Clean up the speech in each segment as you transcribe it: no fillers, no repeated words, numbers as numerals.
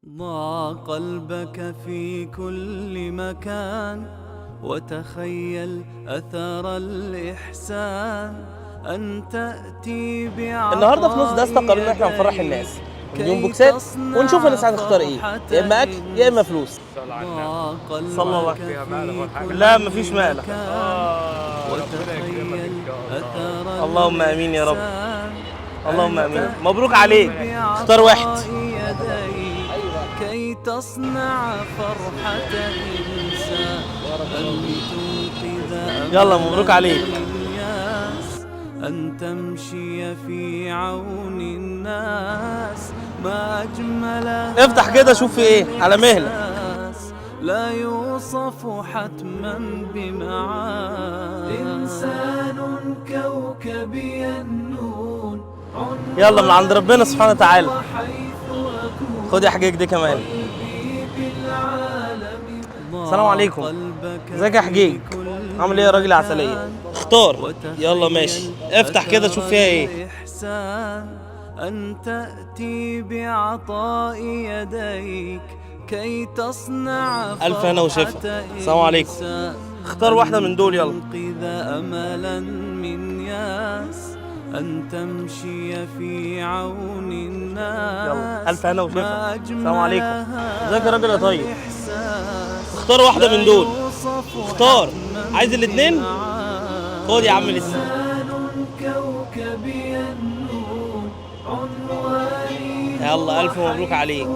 ضع قلبك في كل مكان وتخيل أثر الإحسان أن تأتي بعطاء. النهارده في نص دسته قررنا احنا نفرح الناس ونجيب بوكسات ونشوف الناس هتختار ايه، يا اما اكل يا اما فلوس. صلى الله عليه وسلم. لا مفيش مقلق. اللهم امين يا رب. اللهم امين. مبروك عليك. اختار واحد. كي تصنع فرحة إنسان أن تنقذ يلا مبروك عليك. أن تمشي في عون الناس ما أجملها. افتح كده شوف في ايه على مهلك. لا يوصف حتما بمعاني. إنسان كوكبي النون. يلا من عند ربنا سبحانه وتعالى. خد يا حجيج دي كمان. السلام عليكم. ازيك يا حجيج؟ عامل ايه يا راجل عسلية؟ اختار. يلا ماشي. افتح كده شوف فيها ايه. أن تأتي بعطاء يديك كي تصنع ألف هنا وشفا. السلام عليكم. اختار واحدة من دول يلا. تنقذ أملا من ياس أن تمشي في عون الناس. يلا ألف هنا وشفا. السلام عليكم. ازيك يا راجل يا طيب؟ اختار واحدة من دول. اختار. عايز الاتنين؟ خد يا عم الاتنين. يلا ألف مبروك عليك.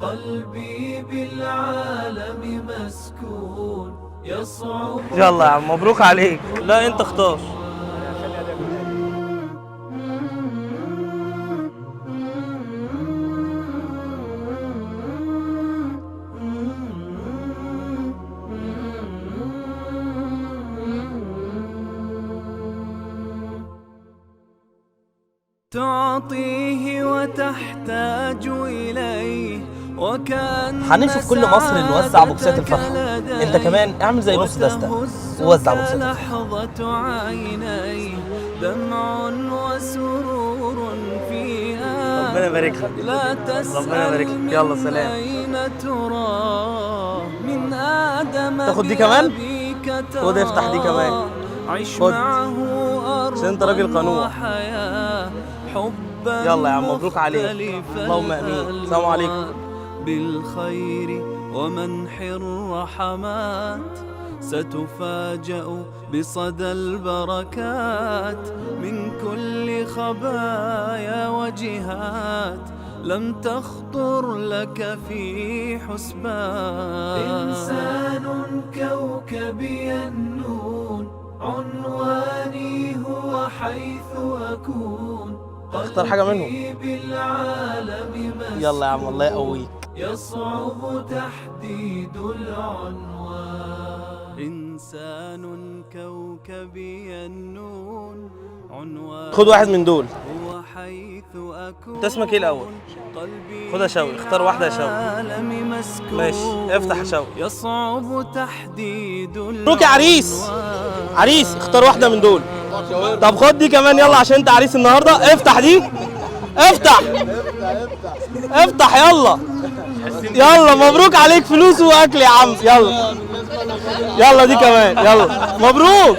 قلبي بالعالم مسكون يصعب. يلا يا عم مبروك عليك. لا انت اختار. تعطيه وتحتاج إليه وكان هنمشي في كل مصر نوزع بوكسات الفرحة. انت كمان اعمل زي نص دستة ووزع بوكسات الفرحة. لحظة عينيه دمع وسرور فيها. ربنا يبارك لك. لا تسأل ربنا يبارك لك. يلا سلام. أين ترى من آدم تاخد دي كمان؟ خد افتح دي كمان. خد عشان انت راجل قنوع. يلا يا عم مبروك عليك. اللهم امين. السلام عليكم. بالخير ومنح الرحمات ستفاجأ بصدى البركات من كل خبايا وجهات لم تخطر لك في حسبان. إنسان كوكبي النون عنواني هو حيث أكون. اختار حاجة منهم. يلا يا عم الله يقويك. يصعب تحديد العنوان. إنسان كوكبي النون عنوان. خد واحد من دول. هو حيث أكون. انت اسمك ايه الأول؟ خد يا شوقي. اختار واحدة يا شوقي. ماشي افتح يا شوقي. يصعب تحديد مبروك يا عريس. عريس اختار واحدة من دول. طب خد دي كمان يلا عشان انت عريس النهارده. افتح دي. افتح افتح يلا. يلا مبروك عليك فلوس واكل يا عم. يلا يلا دي كمان. يلا مبروك.